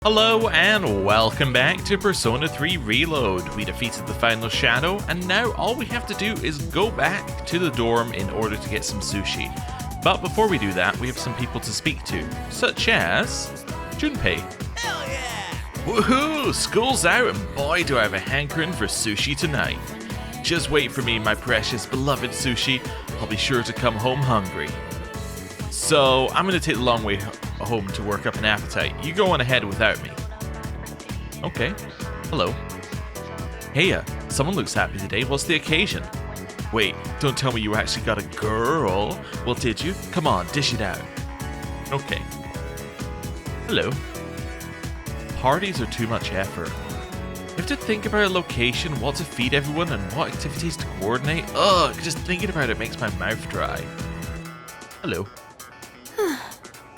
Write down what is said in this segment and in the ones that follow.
Hello and welcome back to Persona 3 Reload. We defeated the final shadow and now all we have to do is go back to the dorm in order to get some sushi. But before we do that, we have some people to speak to, such as Junpei. Hell yeah! Woohoo! School's out and boy do I have a hankering for sushi tonight. Just wait for me, my precious beloved sushi. I'll be sure to come home hungry. So I'm going to take the long way home to work up an appetite. You go on ahead without me. Okay. Hello. Hey, someone looks happy today. What's the occasion? Wait, don't tell me you actually got a girl. Well, did you? Come on, dish it out. Okay. Hello. Parties are too much effort. You have to think about a location, what to feed everyone, and what activities to coordinate. Ugh, just thinking about it makes my mouth dry. Hello.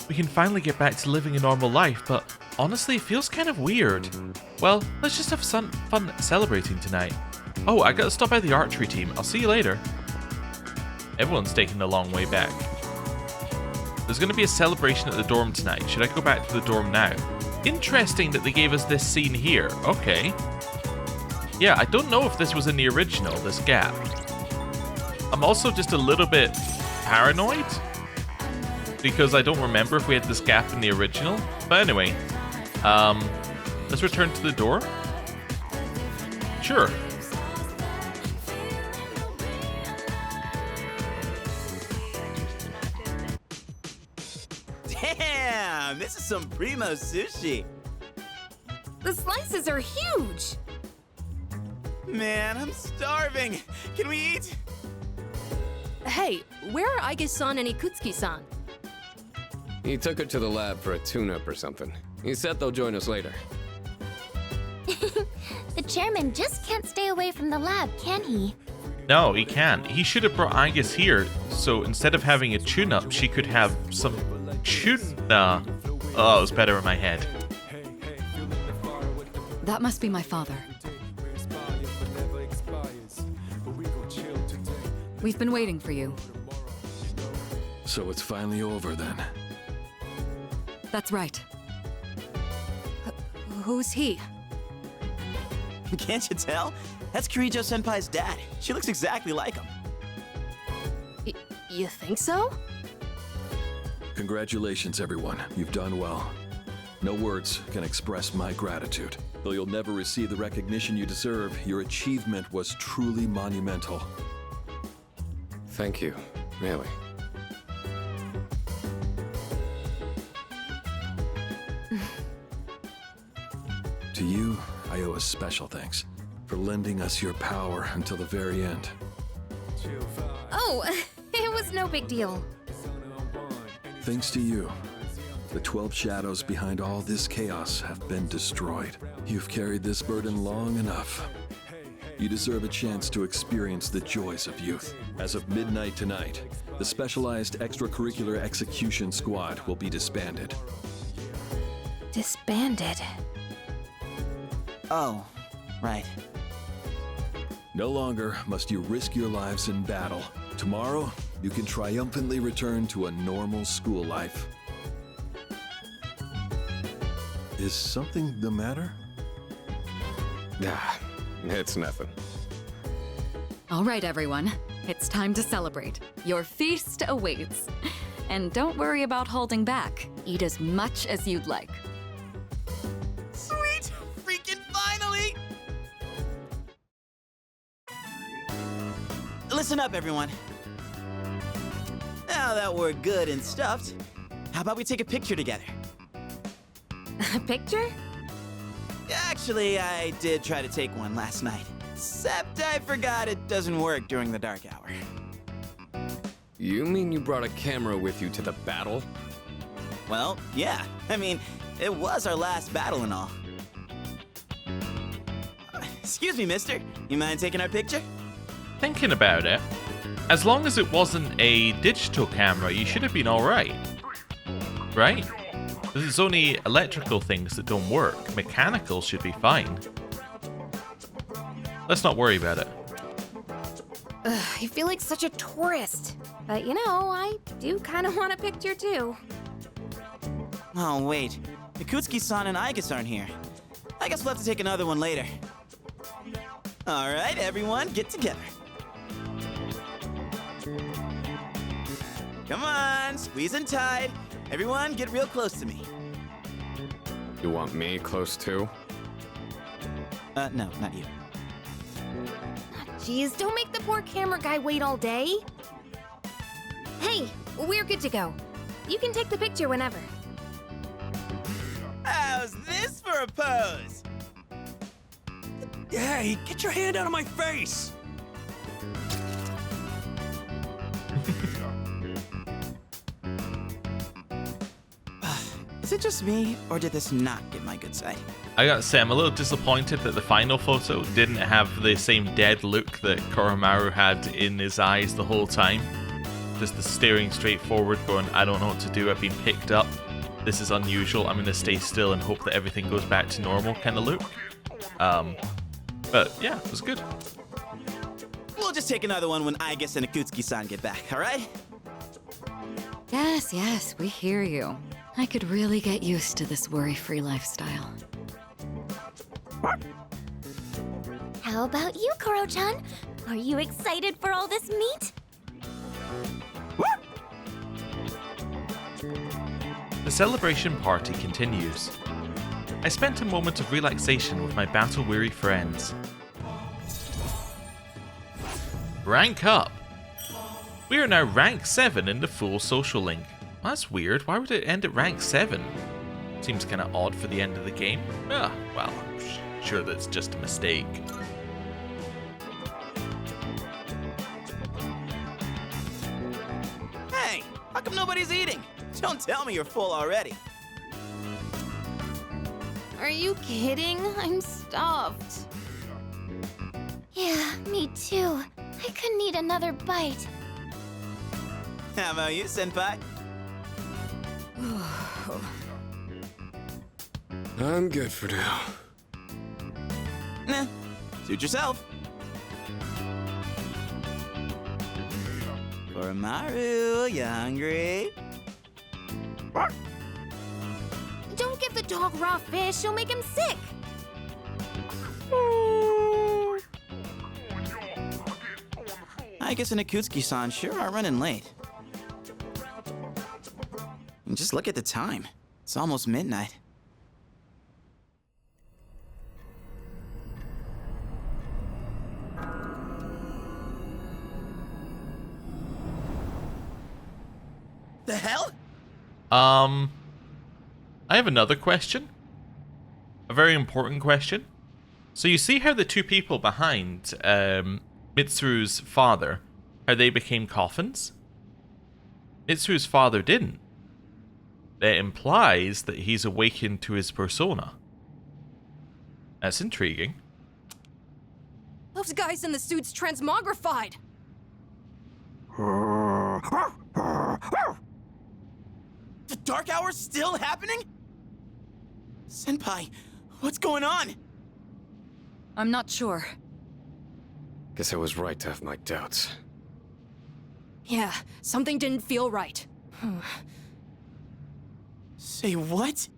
We can finally get back to living a normal life, but honestly, it feels kind of weird. Well, let's just have some fun celebrating tonight. Oh, I gotta stop by the archery team. I'll see you later. Everyone's taking the long way back. There's gonna be a celebration at the dorm tonight. Should I go back to the dorm now? Interesting that they gave us this scene here. Okay. Yeah, I don't know if this was in the original, this gap. I'm also just a little bit paranoid, because I don't remember if we had this gap in the original. But anyway, let's return to the door. Sure. Damn, this is some primo sushi. The slices are huge! Man, I'm starving. Can we eat? Hey, where are Aige-san and Ikutsuki-san? He took her to the lab for a tune-up or something. He said they'll join us later. The chairman just can't stay away from the lab, can he? No, he can't. He should have brought Angus here, so instead of having a tune-up, she could have some tuna. Oh, it was better in my head. That must be my father. We've been waiting for you. So it's finally over then. That's right. Who's he? Can't you tell? That's Kirijo-senpai's dad. She looks exactly like him. You think so? Congratulations, everyone. You've done well. No words can express my gratitude. Though you'll never receive the recognition you deserve, your achievement was truly monumental. Thank you, really. To you, I owe a special thanks for lending us your power until the very end. Oh, it was no big deal. Thanks to you, the 12 shadows behind all this chaos have been destroyed. You've carried this burden long enough. You deserve a chance to experience the joys of youth. As of midnight tonight, the Specialized Extracurricular Execution Squad will be disbanded. Disbanded. Oh, right. No longer must you risk your lives in battle. Tomorrow, you can triumphantly return to a normal school life. Is something the matter? Ah, it's nothing. All right, everyone. It's time to celebrate. Your feast awaits. And don't worry about holding back. Eat as much as you'd like. Sweet! Freaking finally! Listen up, everyone. Now that we're good and stuffed, how about we take a picture together? A picture? Actually, I did try to take one last night. Except I forgot it doesn't work during the dark hour. You mean you brought a camera with you to the battle? Well, yeah. I mean, it was our last battle and all. Excuse me, mister. You mind taking our picture? Thinking about it, as long as it wasn't a digital camera, you should have been alright. Right? Because it's only electrical things that don't work. Mechanical should be fine. Let's not worry about it. I feel like such a tourist. But you know, I do kind of want a picture too. Oh, wait. Ikutsuki-san and Aigis aren't here. I guess we'll have to take another one later. All right, everyone, get together. Come on, squeeze and tight. Everyone, get real close to me. You want me close too? No, not you. Jeez, don't make the poor camera guy wait all day. Hey, we're good to go. You can take the picture whenever. How's this for a pose? Hey, get your hand out of my face! Is it just me, or did this not get my good side? I gotta say, I'm a little disappointed that the final photo didn't have the same dead look that Koromaru had in his eyes the whole time. Just the staring straight forward, going, I don't know what to do, I've been picked up. This is unusual, I'm gonna stay still and hope that everything goes back to normal kind of look. But yeah, it was good. We'll just take another one when Aigis and Ikutsuki-san get back, all right? Yes, we hear you. I could really get used to this worry-free lifestyle. How about you, Koro-chan? Are you excited for all this meat? The celebration party continues. I spent a moment of relaxation with my battle-weary friends. Rank up! We are now rank 7 in the full social link. That's weird, why would it end at rank 7? Seems kinda odd for the end of the game. Well, I'm sure that's just a mistake. Hey, how come nobody's eating? Don't tell me you're full already. Are you kidding? I'm stuffed. Yeah, me too. I couldn't eat another bite. How about you, Senpai? I'm good for now. Nah, suit yourself. Koromaru, you hungry? Don't give the dog raw fish, you'll make him sick. Aigis and Ikutsuki-san sure are running late. And just look at the time. It's almost midnight. The hell? I have another question. A very important question. So you see how the two people behind Mitsuru's father, how they became coffins? Mitsuru's father didn't. It implies that he's awakened to his persona. That's intriguing. Those guys in the suits transmogrified. The Dark Hour's still happening? Senpai, what's going on? I'm not sure. Guess I was right to have my doubts. Yeah, something didn't feel right. Say what?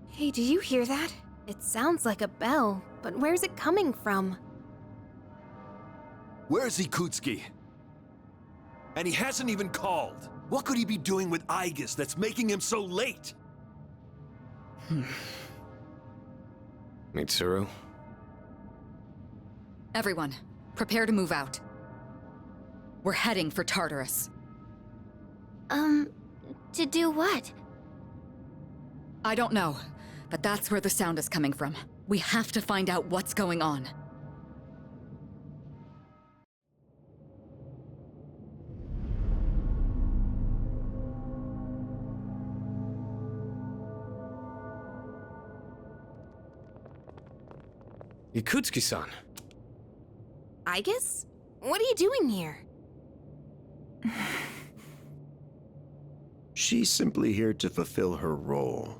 Hey, do you hear that? It sounds like a bell, but where's it coming from? Where's Ikutsuki? And he hasn't even called. What could he be doing with Aigis that's making him so late? Mitsuru? Everyone, prepare to move out. We're heading for Tartarus. To do what? I don't know, but that's where the sound is coming from. We have to find out what's going on. Ikutsuki-san. Aigis? What are you doing here? She's simply here to fulfill her role.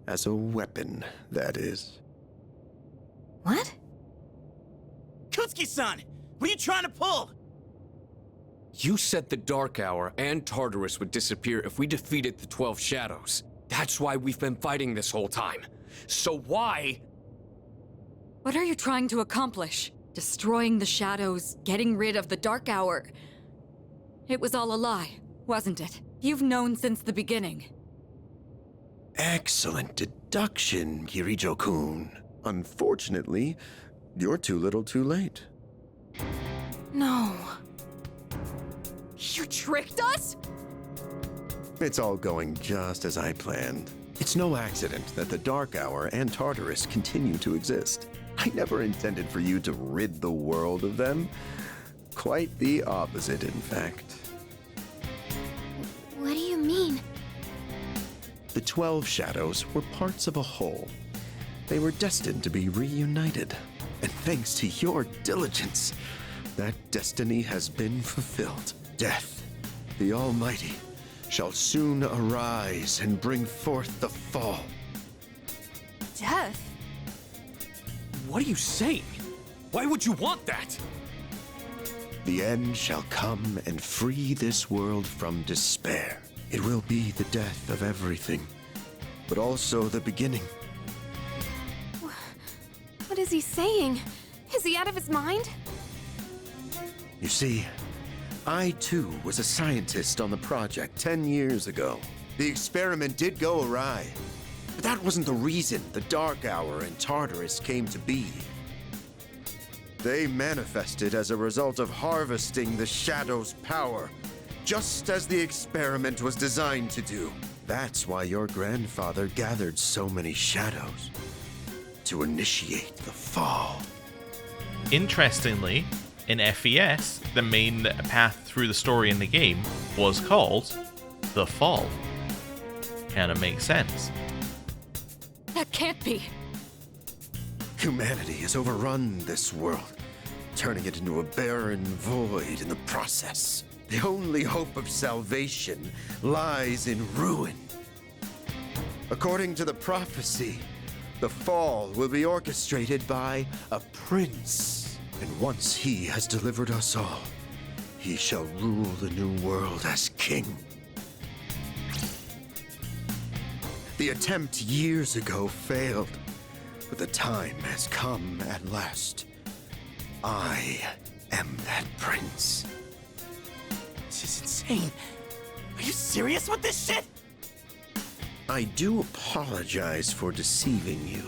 As a weapon, that is. What? Ikutsuki-san, what are you trying to pull? You said the Dark Hour and Tartarus would disappear if we defeated the 12 Shadows. That's why we've been fighting this whole time. So why? What are you trying to accomplish? Destroying the shadows, getting rid of the Dark Hour. It was all a lie, wasn't it? You've known since the beginning. Excellent deduction, Kirijo-kun. Unfortunately, you're too little too late. No. You tricked us? It's all going just as I planned. It's no accident that the Dark Hour and Tartarus continue to exist. I never intended for you to rid the world of them. Quite the opposite, in fact. What do you mean? The 12 Shadows were parts of a whole. They were destined to be reunited. And thanks to your diligence, that destiny has been fulfilled. Death, the Almighty, shall soon arise and bring forth the fall. Death? What are you saying? Why would you want that? The end shall come and free this world from despair. It will be the death of everything, but also the beginning. What is he saying? Is he out of his mind? You see, I too was a scientist on the project 10 years ago. The experiment did go awry, but that wasn't the reason the Dark Hour and Tartarus came to be. They manifested as a result of harvesting the Shadow's power, just as the experiment was designed to do. That's why your grandfather gathered so many Shadows, to initiate the fall. Interestingly, in FES, the main path through the story in the game was called The Fall. Kinda makes sense. That can't be. Humanity has overrun this world, turning it into a barren void in the process. The only hope of salvation lies in ruin. According to the prophecy, the fall will be orchestrated by a prince. And once he has delivered us all, he shall rule the new world as king. The attempt years ago failed, but the time has come at last. I am that prince. This is insane. Are you serious with this shit? I do apologize for deceiving you,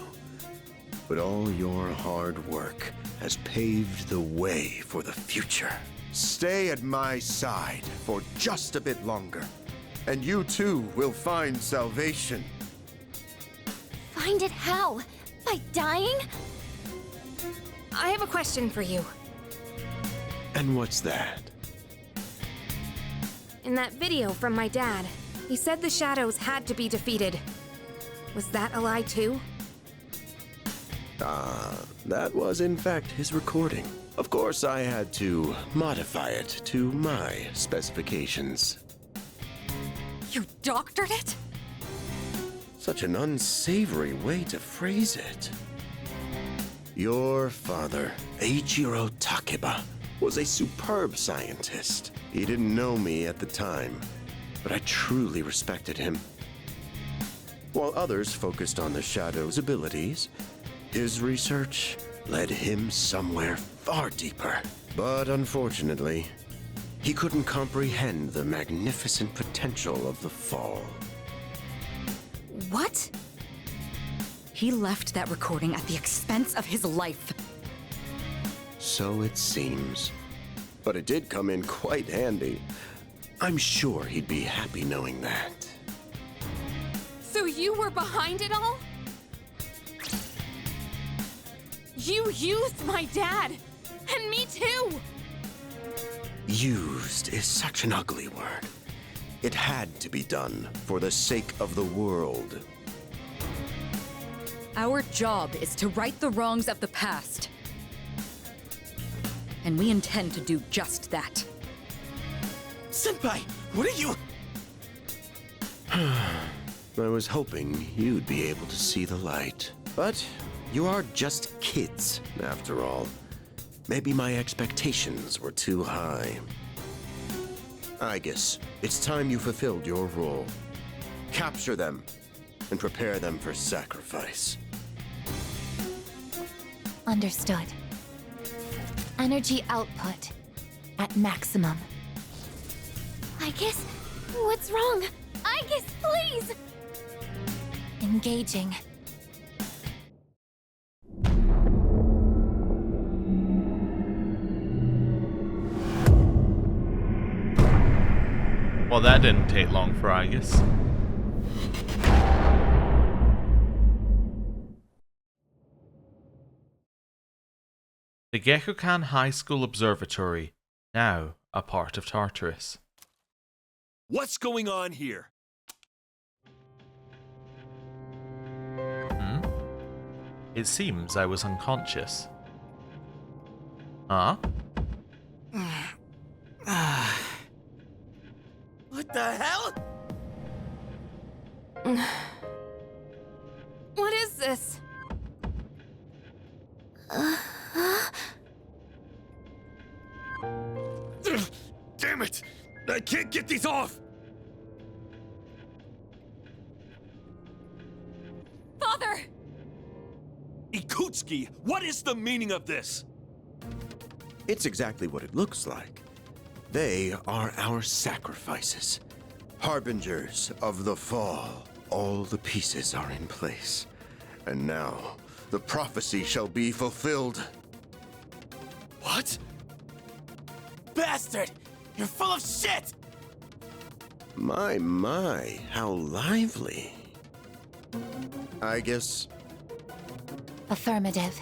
but all your hard work has paved the way for the future. Stay at my side for just a bit longer, and you too will find salvation. Find it how? By dying? I have a question for you. And what's that? In that video from my dad, he said the shadows had to be defeated. Was that a lie too? That was in fact his recording. Of course, I had to modify it to my specifications. You doctored it? Such an unsavory way to phrase it. Your father, Eiichiro Takeba, was a superb scientist. He didn't know me at the time, but I truly respected him. While others focused on the Shadow's abilities, his research led him somewhere far deeper. But unfortunately, he couldn't comprehend the magnificent potential of the fall. What? He left that recording at the expense of his life. So it seems. But it did come in quite handy. I'm sure he'd be happy knowing that. So you were behind it all? You used my dad! And me too! Used is such an ugly word. It had to be done for the sake of the world. Our job is to right the wrongs of the past. And we intend to do just that. Senpai, what are you? I was hoping you'd be able to see the light. But you are just kids, after all. Maybe my expectations were too high. Aegis, it's time you fulfilled your role. Capture them and prepare them for sacrifice. Understood. Energy output at maximum. Aegis, what's wrong? Aegis, please! Engaging. Well, that didn't take long for Aegis. The Gekkoukan High School Observatory, now a part of Tartarus. What's going on here? It seems I was unconscious. Huh? What the hell? What is this? Damn it! I can't get these off! Father! Ikutsuki, what is the meaning of this? It's exactly what it looks like. They are our sacrifices. Harbingers of the fall. All the pieces are in place. And now, the prophecy shall be fulfilled. What? Bastard! You're full of shit! My, how lively. I guess Affirmative.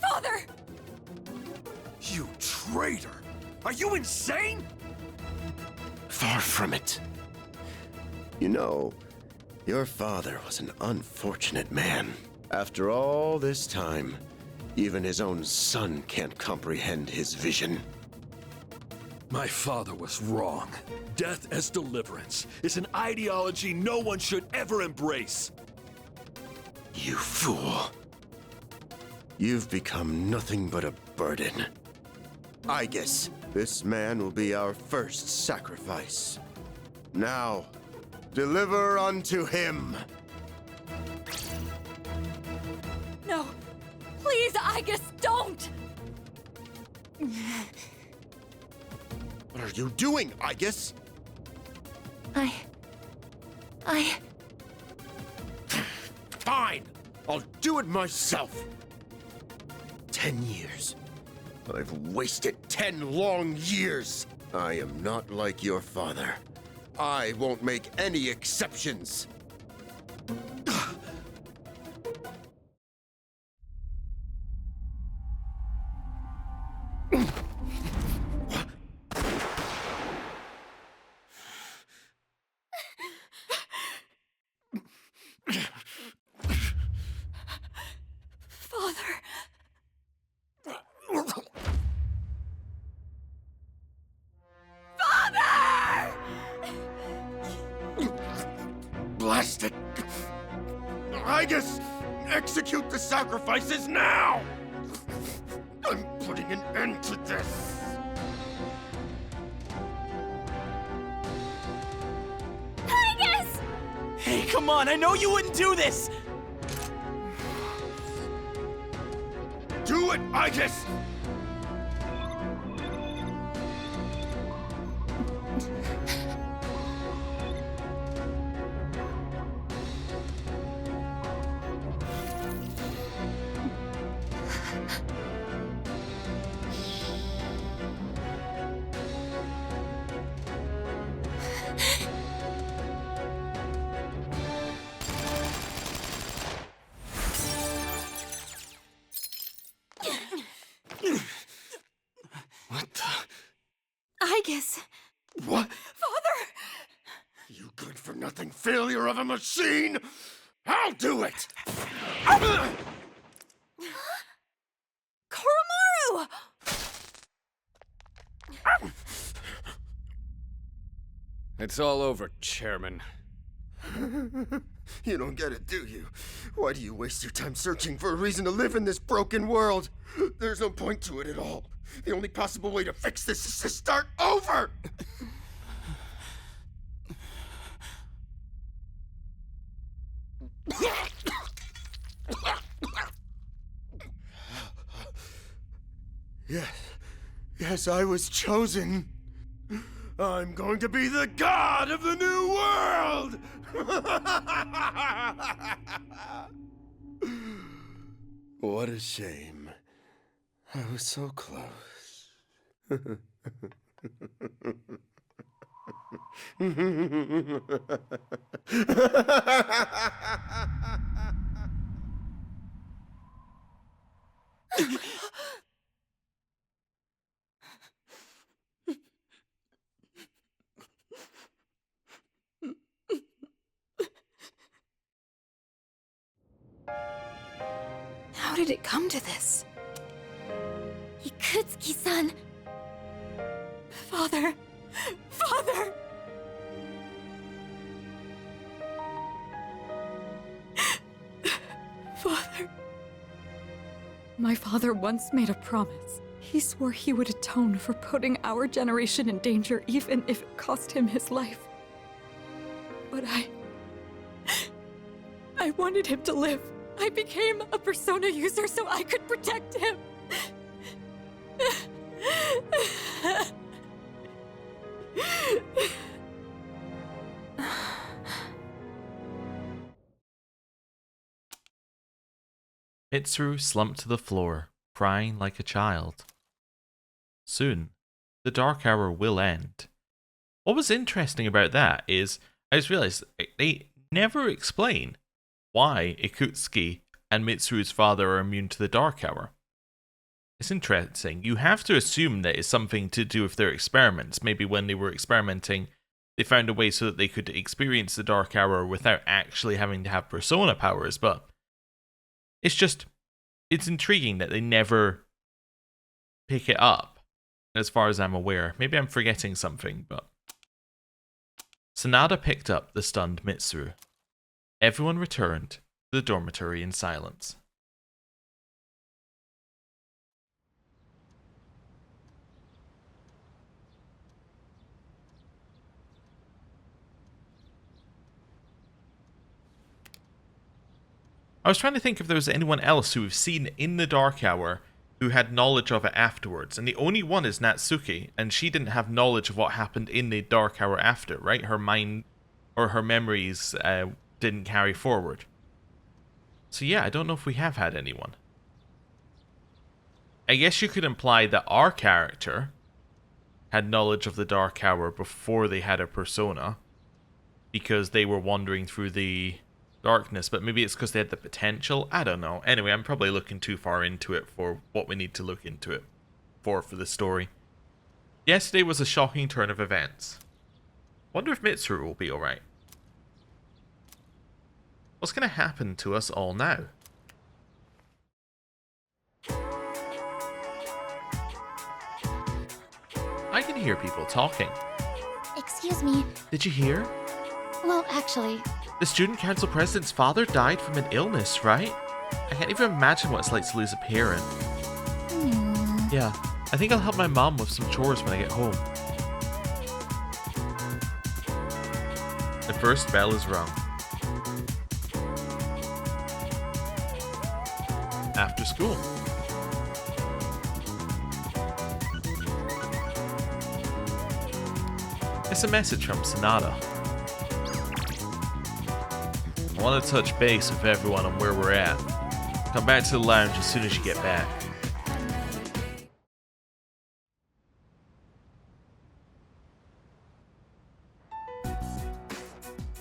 Father! You traitor! Are you insane? far from it. You know, your father was an unfortunate man. After all this time, even his own son can't comprehend his vision. My father was wrong. Death as deliverance is an ideology no one should ever embrace. You fool. You've become nothing but a burden. I guess this man will be our first sacrifice. Now, deliver unto him. No! Please, Aegis, don't! What are you doing, Aegis? Fine! I'll do it myself! 10 years. I've wasted 10 long years! I am not like your father. I won't make any exceptions! Blast it! Aegis! Execute the sacrifices now! I'm putting an end to this! Aegis! Hey, come on, I know you wouldn't do this! Do it, Aegis! What the? Aegis! What? Father! You good-for-nothing failure of a machine! I'll do it! Koromaru! It's all over, Chairman. You don't get it, do you? Why do you waste your time searching for a reason to live in this broken world? There's no point to it at all. The only possible way to fix this is to start over! Yes, I was chosen. I'm going to be the god of the new world! What a shame. I was so close. How did it come to this? Ikutsuki-san! Father! Father! Father. My father once made a promise. He swore he would atone for putting our generation in danger even if it cost him his life. But I wanted him to live. I became a persona user so I could protect him. Mitsuru slumped to the floor, crying like a child. Soon, the dark hour will end. What was interesting about that is, I just realized they never explain why Ikutsuki and Mitsuru's father are immune to the dark hour. It's interesting. You have to assume that it's something to do with their experiments. Maybe when they were experimenting, they found a way so that they could experience the dark hour without actually having to have persona powers, but it's intriguing that they never pick it up, as far as I'm aware. Maybe I'm forgetting something, but... Sanada picked up the stunned Mitsuru. Everyone returned to the dormitory in silence. I was trying to think if there was anyone else who we've seen in the Dark Hour who had knowledge of it afterwards, and the only one is Natsuki, and she didn't have knowledge of what happened in the Dark Hour after, right? Her mind, or her memories, didn't carry forward. So yeah, I don't know if we have had anyone. I guess you could imply that our character had knowledge of the Dark Hour before they had a persona, because they were wandering through the darkness, but maybe it's because they had the potential. I don't know. Anyway, I'm probably looking too far into it for what we need to look into it for the story. Yesterday was a shocking turn of events. Wonder if Mitsuru will be alright. What's going to happen to us all now? I can hear people talking. Excuse me. Did you hear? Well, actually... The student council president's father died from an illness, right? I can't even imagine what it's like to lose a parent. Yeah, I think I'll help my mom with some chores when I get home. The first bell is rung. After school. It's a message from Sanada. I want to touch base with everyone on where we're at. Come back to the lounge as soon as you get back.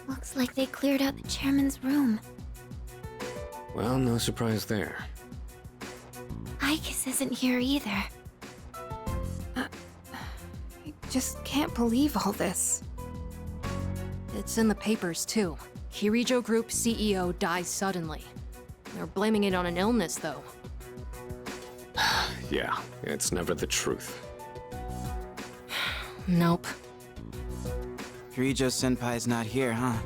Looks like they cleared out the chairman's room. Well, no surprise there. Aigis isn't here either. I just can't believe all this. It's in the papers, too. Kirijo Group CEO dies suddenly. They're blaming it on an illness, though. Yeah, it's never the truth. Nope. Kirijo-senpai's not here, huh?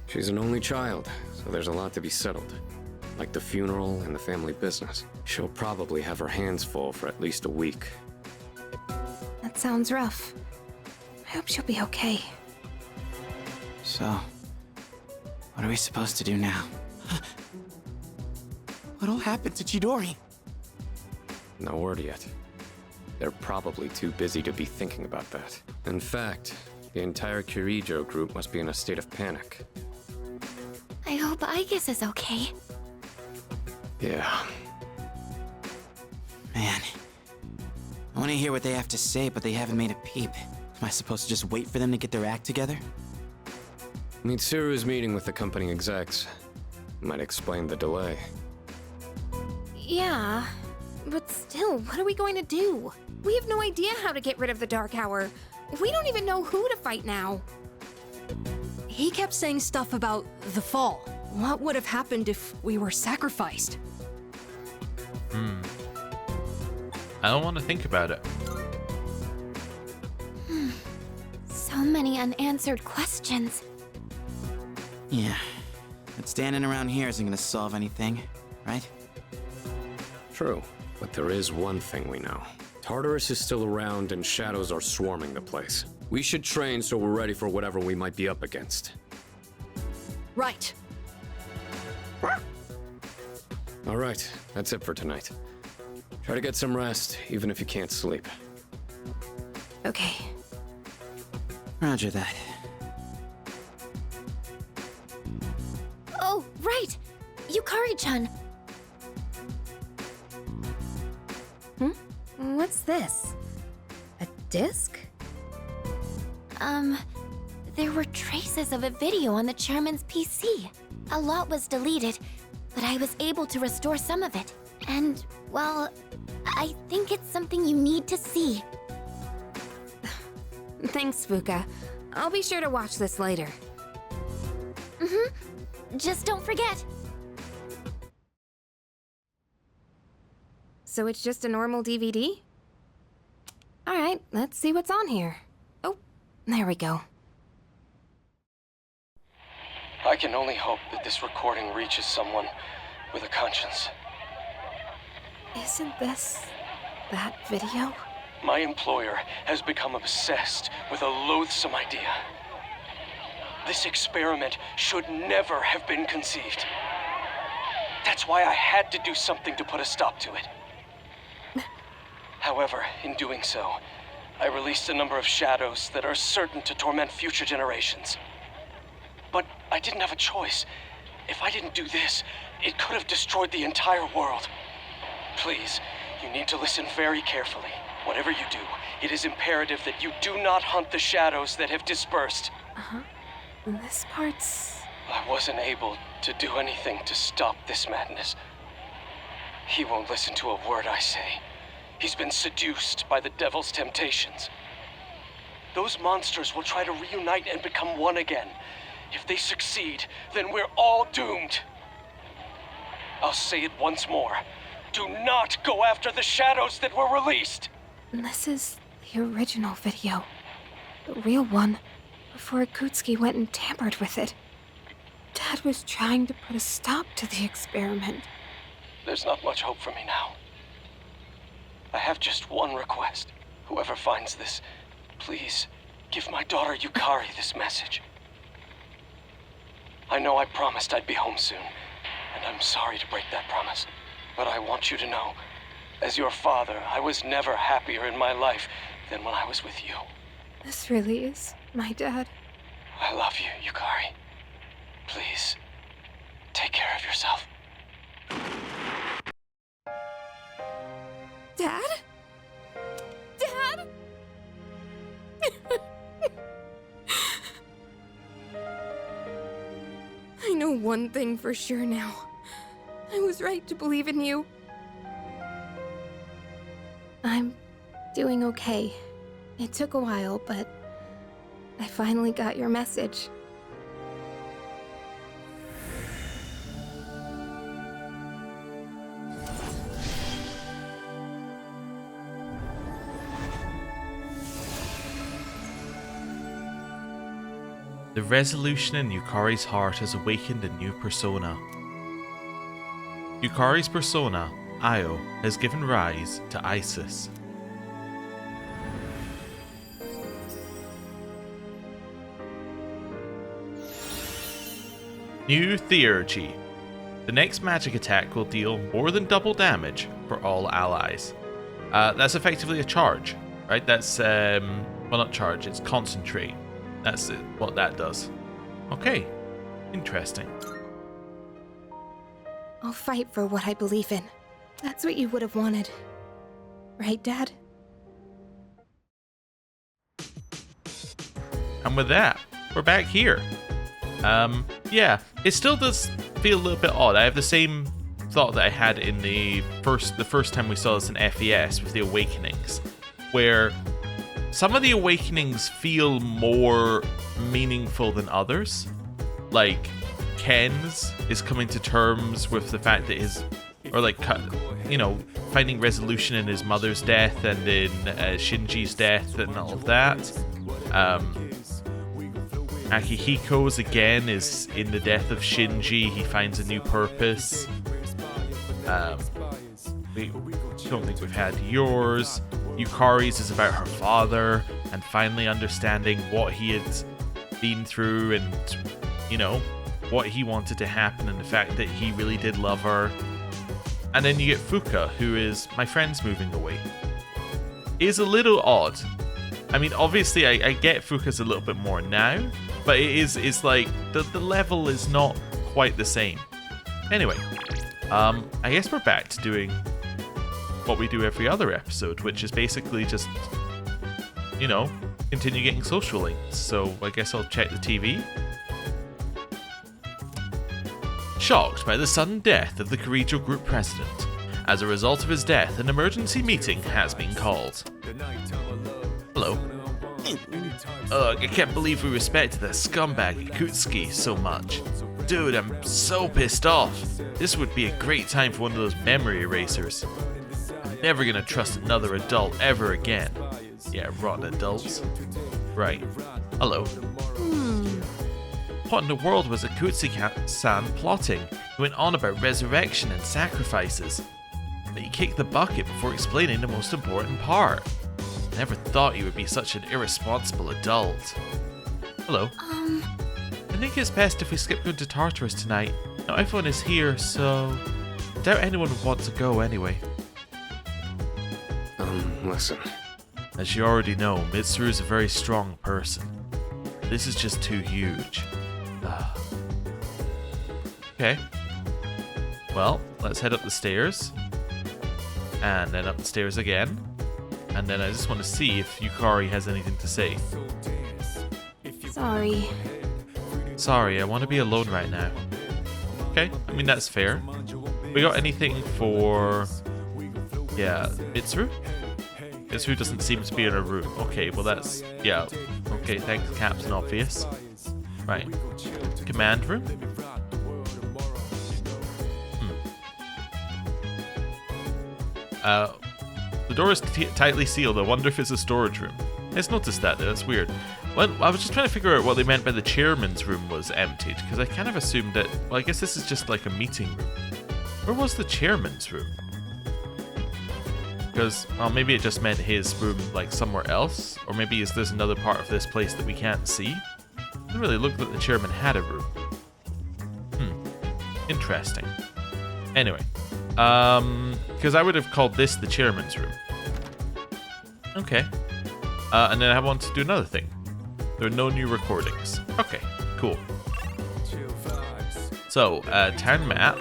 She's an only child, so there's a lot to be settled. like the funeral and the family business. She'll probably have her hands full for at least a week. That sounds rough. I hope she'll be okay. So, what are we supposed to do now? What'll happen to Chidori? No word yet. They're probably too busy to be thinking about that. In fact, the entire Kirijo group must be in a state of panic. I hope Aigis is okay. Yeah. Man, I want to hear what they have to say, but they haven't made a peep. Am I supposed to just wait for them to get their act together? Mitsuru's meeting with the company execs might explain the delay. Yeah, but still, what are we going to do? We have no idea how to get rid of the Dark Hour. We don't even know who to fight now. He kept saying stuff about the fall. What would have happened if we were sacrificed? I don't want to think about it. So many unanswered questions. Yeah, but standing around here isn't gonna solve anything, right? True, but there is one thing we know. Tartarus is still around and shadows are swarming the place. We should train so we're ready for whatever we might be up against. Right. All right, that's it for tonight. Try to get some rest, even if you can't sleep. Okay. Roger that. Oh, right! Yukari-chan! What's this? A disc? There were traces of a video on the chairman's PC. A lot was deleted, but I was able to restore some of it. And, well, I think it's something you need to see. Thanks, Fuka. I'll be sure to watch this later. Just don't forget. So it's just a normal DVD? Alright, let's see what's on here. Oh, there we go. I can only hope that this recording reaches someone with a conscience. Isn't this that video? My employer has become obsessed with a loathsome idea. This experiment should never have been conceived. That's why I had to do something to put a stop to it. However, in doing so, I released a number of shadows that are certain to torment future generations. But I didn't have a choice. If I didn't do this, it could have destroyed the entire world. Please, you need to listen very carefully. Whatever you do, it is imperative that you do not hunt the shadows that have dispersed. This part's... I wasn't able to do anything to stop this madness. He won't listen to a word I say. He's been seduced by the devil's temptations. Those monsters will try to reunite and become one again. If they succeed, then we're all doomed. I'll say it once more. Do not go after the shadows that were released! This is the original video. The real one, before Akutsuki went and tampered with it. Dad was trying to put a stop to the experiment. There's not much hope for me now. I have just one request. Whoever finds this, please give my daughter Yukari this message. I know I promised I'd be home soon, and I'm sorry to break that promise. But I want you to know, as your father, I was never happier in my life than when I was with you. This really is my dad. I love you, Yukari. Please, take care of yourself. Dad? Dad? I know one thing for sure now. I was right to believe in you. I'm doing okay. It took a while, but I finally got your message. The resolution in Yukari's heart has awakened a new persona. Yukari's persona, Io, has given rise to Isis. New Theurgy. The next magic attack will deal more than double damage for all allies. That's effectively a charge, right? That's, well, not charge, it's concentrate. That's what that does. Okay, interesting. I'll fight for what I believe in. That's what you would have wanted. Right, Dad? And with that, we're back here. Yeah, it still does feel a little bit odd. I have the same thought that I had in the first time we saw this in FES with the Awakenings, where some of the Awakenings feel more meaningful than others. Like, Ken's is coming to terms with the fact that finding resolution in his mother's death and in Shinji's death and all of that. Akihiko's again is in the death of Shinji. He finds a new purpose. We don't think we've had yours. Yukari's is about her father and finally understanding what he had been through and, what he wanted to happen and the fact that he really did love her. And then you get Fuka, who is my friend's moving away. It is a little odd. I mean, obviously I get Fuka's a little bit more now, but it's like the level is not quite the same. Anyway, I guess we're back to doing what we do every other episode, which is basically just, continue getting social links. So I guess I'll check the TV. Shocked by the sudden death of the Kirijo Group president. As a result of his death, an emergency meeting has been called. Hello. Ugh, I can't believe we respected that scumbag Ikutsuki so much. Dude, I'm so pissed off. This would be a great time for one of those memory erasers. I'm never gonna trust another adult ever again. Yeah, rotten adults. Right. Hello. What in the world was Ikutsuki-san plotting? He went on about resurrection and sacrifices. But he kicked the bucket before explaining the most important part. I never thought he would be such an irresponsible adult. Hello. I think it's best if we skip going to Tartarus tonight. Not everyone is here, so I doubt anyone would want to go anyway. Listen. As you already know, Mitsuru is a very strong person. This is just too huge. Okay. Well, let's head up the stairs. And then up the stairs again. And then I just want to see if Yukari has anything to say. Sorry. Sorry, I want to be alone right now. Okay, I mean that's fair. We got anything for... Yeah, Mitsuru? Mitsuru doesn't seem to be in her room. Okay, well that's... Yeah. Okay, thanks, Captain Obvious. Right. Command room? The door is tightly sealed. I wonder if it's a storage room. I just noticed that. That's weird. Well, I was just trying to figure out what they meant by the chairman's room was emptied, because I kind of assumed that... Well, I guess this is just like a meeting room. Where was the chairman's room? Because, well, maybe it just meant his room, like, somewhere else? Or maybe there's another part of this place that we can't see? It didn't really look like the chairman had a room. Interesting. Anyway. Because I would have called this the chairman's room. Okay. And then I want to do another thing. There are no new recordings. Okay, cool. So, town map.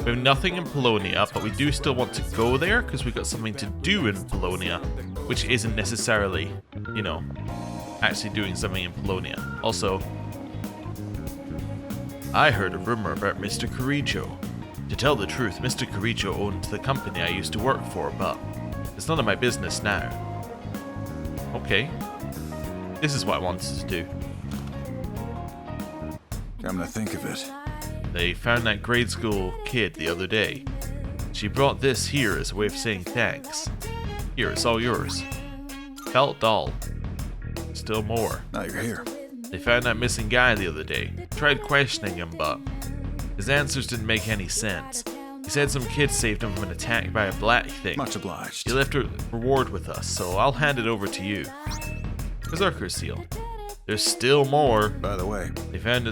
We have nothing in Polonia, but we do still want to go there because we've got something to do in Polonia, which isn't necessarily, actually doing something in Polonia. Also, I heard a rumor about Mr. Kirijo. To tell the truth, Mr. Kirijo owned the company I used to work for, but it's none of my business now. Okay. This is what I wanted to do. Come to think of it. They found that grade school kid the other day. She brought this here as a way of saying thanks. Here, it's all yours. Felt doll. Still more. Now you're here. They found that missing guy the other day. Tried questioning him, but his answers didn't make any sense. He He said some kid saved him from an attack by a black thing. Much obliged. He left a reward with us, so I'll hand it over to you. Berserker seal. There's still more. By the way, They found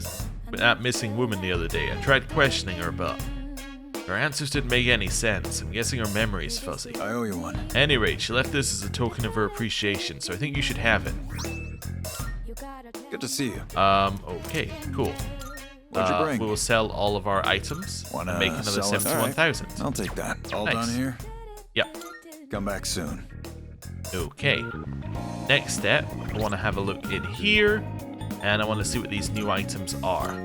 that missing woman the other day. I tried questioning her, but her answers didn't make any sense. I'm guessing her memory's fuzzy. I owe you one. At any rate, she left this as a token of her appreciation, so I think you should have it. Good to see you. Okay, cool. What'd you bring? We will sell all of our items Wanna and make another sell it? 71,000. All right. I'll take that. All Nice. done here? Yep. Come back soon. Okay. Next step, I want to have a look in here, and I want to see what these new items are.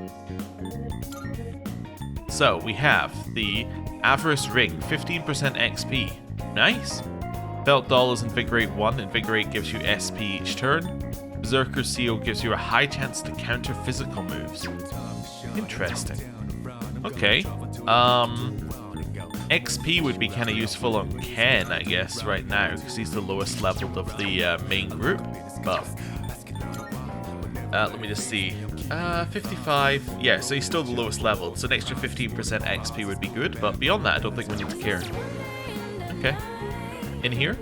So, we have the Avarice Ring, 15% XP. Nice. Belt Dollars Invigorate 1. Invigorate gives you SP each turn. Berserker Seal gives you a high chance to counter physical moves. Interesting. Okay. XP would be kind of useful on Ken, I guess, right now, because he's the lowest leveled of the main group. But let me just see. 55. Yeah, so he's still the lowest leveled, so an extra 15% XP would be good, but beyond that, I don't think we need to care. Okay. In here?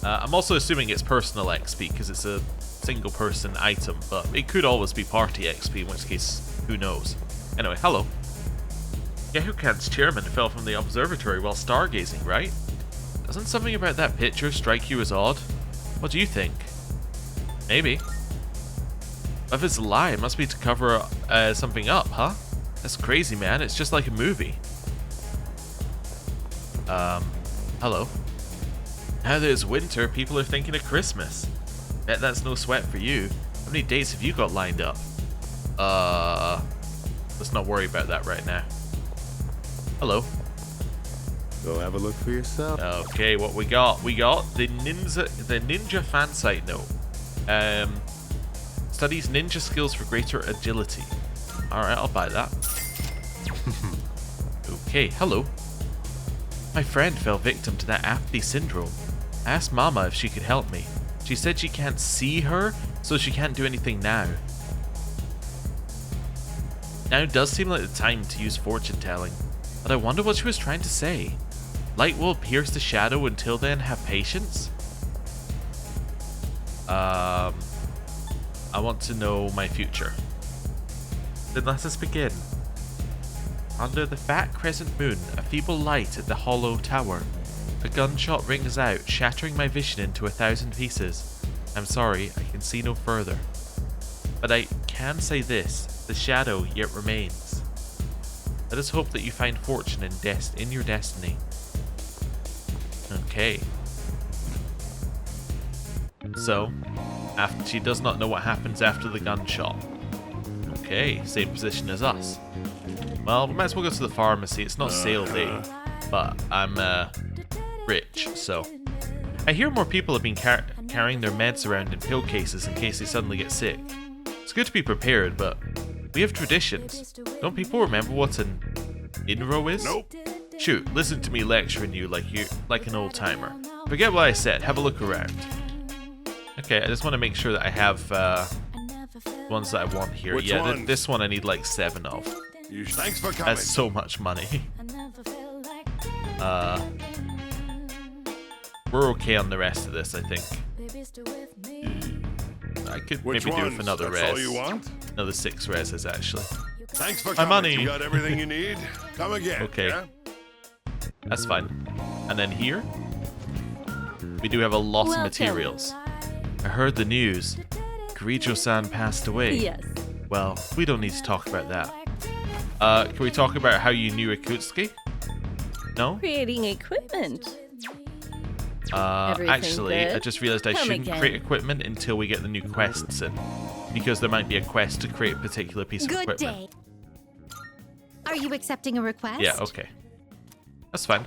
I'm also assuming it's personal XP, because it's a single person item, but it could always be party XP, in which case, who knows. Anyway, hello. Yahukan's chairman fell from the observatory while stargazing, right? Doesn't something about that picture strike you as odd? What do you think? Maybe. If it's a lie, it must be to cover something up, huh? That's crazy, man. It's just like a movie. Hello. Now that it's winter, people are thinking of Christmas. Bet that's no sweat for you. How many dates have you got lined up? Let's not worry about that right now. Hello. Go have a look for yourself. Okay, what we got? We got the ninja fan site note. Studies ninja skills for greater agility. Alright, I'll buy that. Okay, hello. My friend fell victim to that apathy syndrome. I asked Mama if she could help me. She said she can't see her, so she can't do anything now. Now does seem like the time to use fortune telling, but I wonder what she was trying to say. Light will pierce the shadow. Until then, have patience? I want to know my future. Then let us begin. Under the fat crescent moon, a feeble light at the hollow tower. A gunshot rings out, shattering my vision into 1,000 pieces. I'm sorry, I can see no further. But I can say this, the shadow yet remains. Let us hope that you find fortune in your destiny. Okay. So, she does not know what happens after the gunshot. Okay, same position as us. Well, we might as well go to the pharmacy. It's not sale day, but I'm rich, so. I hear more people have been carrying their meds around in pill cases in case they suddenly get sick. It's good to be prepared, but we have traditions. Don't people remember what an inro is? Nope. Shoot, listen to me lecturing you like an old timer. Forget what I said, have a look around. Okay, I just want to make sure that I have ones that I want here. Which yeah, ones? This one I need like 7 of. Thanks for coming. That's so much money. We're okay on the rest of this, I think. I could Which maybe do ones? with another That's res. all you want? Another 6 reses, actually. Thanks for My coming. money. You got everything you need? Come again. Okay. Yeah? That's fine. And then here, we do have a lot of Welcome. materials. I heard the news. Kirijo-san passed away. Yes. Well, we don't need to talk about that. Can we talk about how you knew Ikutsuki? No? Creating equipment. Everything Actually, I good? just realized I Come shouldn't again. create equipment until we get the new quests in. Because there might be a quest to create a particular piece of Good equipment. day. Are you accepting a request? Yeah, okay. That's fine.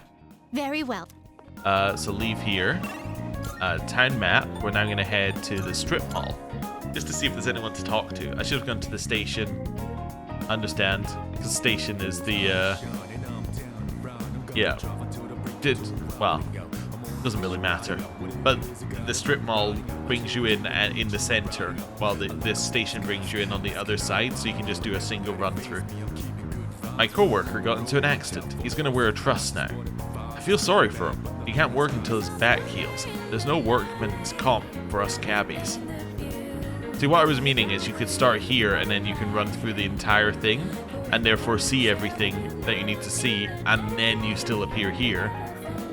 Very well. So leave here. Town map. We're now going to head to the strip mall. Just to see if there's anyone to talk to. I should have gone to the station. Understand. Because station is the, yeah. Well, doesn't really matter. But the strip mall brings you in the center, while this station brings you in on the other side, so you can just do a single run through. My co-worker got into an accident. He's gonna wear a truss now. I feel sorry for him. He can't work until his back heals. There's no workman's comp for us cabbies. See, what I was meaning is you could start here and then you can run through the entire thing and therefore see everything that you need to see, and then you still appear here.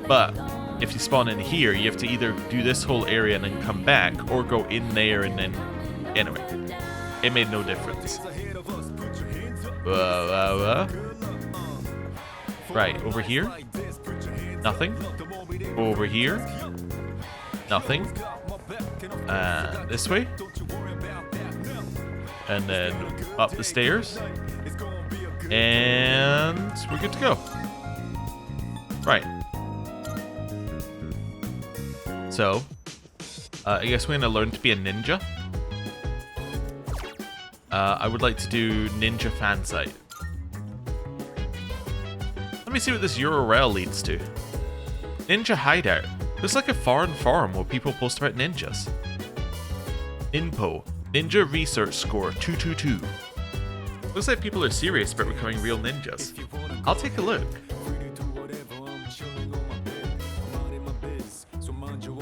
But if you spawn in here, you have to either do this whole area and then come back, or go in there and then... Anyway, it made no difference. Right, over here? Nothing. Over here? Nothing. This way? And then up the stairs. And we're good to go. Right. So, I guess we're going to learn to be a ninja. I would like to do ninja fan site. Let me see what this URL leads to. Ninja hideout. Looks like a foreign forum where people post about ninjas. Info. Ninja research score 222. Looks like people are serious about becoming real ninjas. I'll take a look.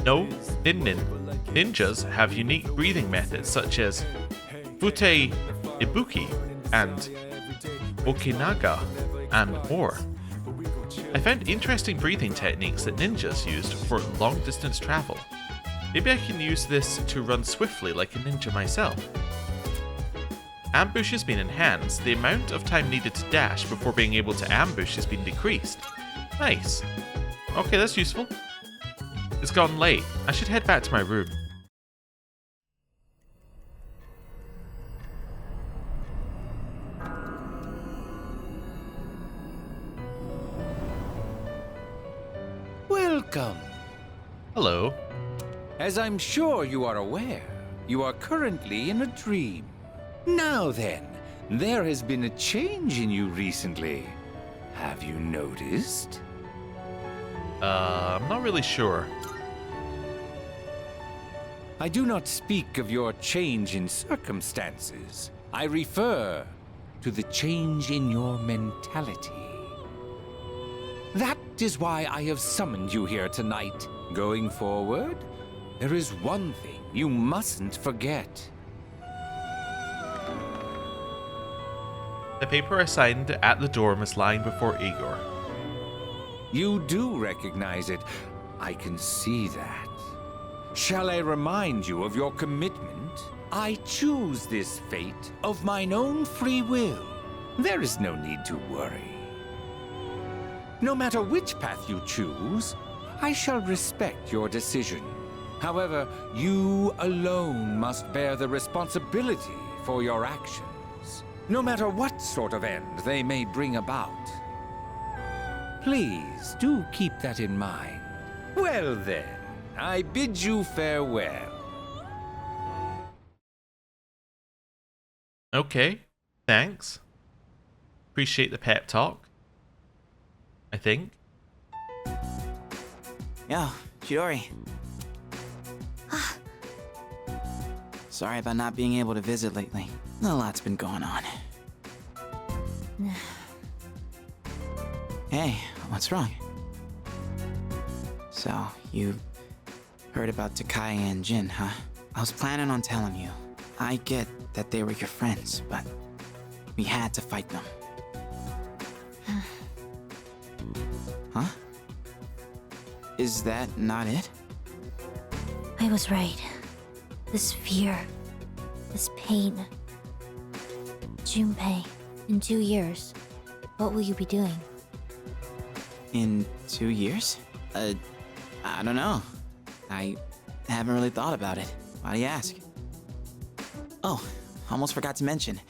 No, Nin. Ninjas have unique breathing methods such as Fute Ibuki and Okinaga and more. I found interesting breathing techniques that ninjas used for long distance travel. Maybe I can use this to run swiftly like a ninja myself. Ambush has been enhanced. The amount of time needed to dash before being able to ambush has been decreased. Nice. Okay, that's useful. It's gotten late. I should head back to my room. Welcome. Hello. As I'm sure you are aware, you are currently in a dream. Now then, there has been a change in you recently. Have you noticed? I'm not really sure. I do not speak of your change in circumstances. I refer to the change in your mentality. That is why I have summoned you here tonight. Going forward, there is one thing you mustn't forget. The paper I signed at the dorm is lying before Igor. You do recognize it. I can see that. Shall I remind you of your commitment? I choose this fate of mine own free will. There is no need to worry. No matter which path you choose, I shall respect your decision. However, you alone must bear the responsibility for your actions, no matter what sort of end they may bring about. Please do keep that in mind. Well then, I bid you farewell. Okay, thanks. Appreciate the pep talk. I think. Yo, Chidori. Sorry about not being able to visit lately. A lot's been going on. Hey, what's wrong? So, you heard about Takai and Jin, huh? I was planning on telling you. I get that they were your friends, but we had to fight them. Huh? Is that not it? I was right. This fear, this pain. Junpei, in 2 years, what will you be doing? In 2 years? I don't know. I haven't really thought about it. Why do you ask? Oh, almost forgot to mention.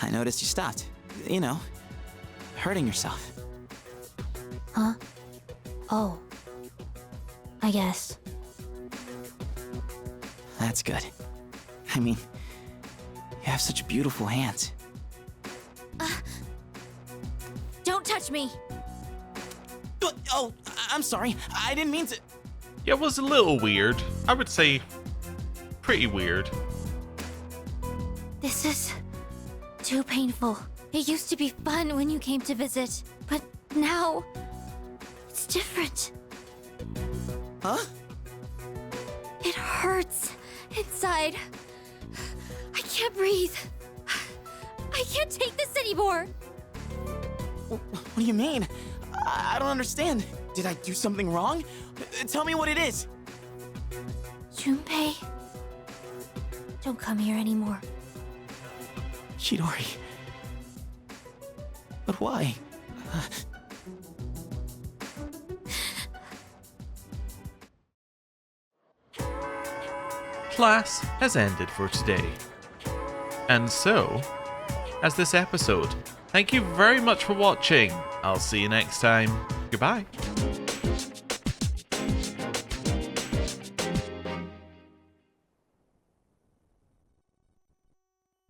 I noticed you stopped. You know, hurting yourself. Huh? Oh. I guess. That's good. I mean, you have such beautiful hands. Don't touch me! Oh, I'm sorry. I didn't mean to. Yeah, it was a little weird. I would say pretty weird. This is too painful. It used to be fun when you came to visit, but now it's different. Huh? It hurts inside. I can't breathe. I can't take this anymore. What do you mean? I don't understand. Did I do something wrong? Tell me what it is. Junpei, don't come here anymore. Chidori. But why? Class has ended for today. And so, as this episode. Thank you very much for watching. I'll see you next time. Goodbye.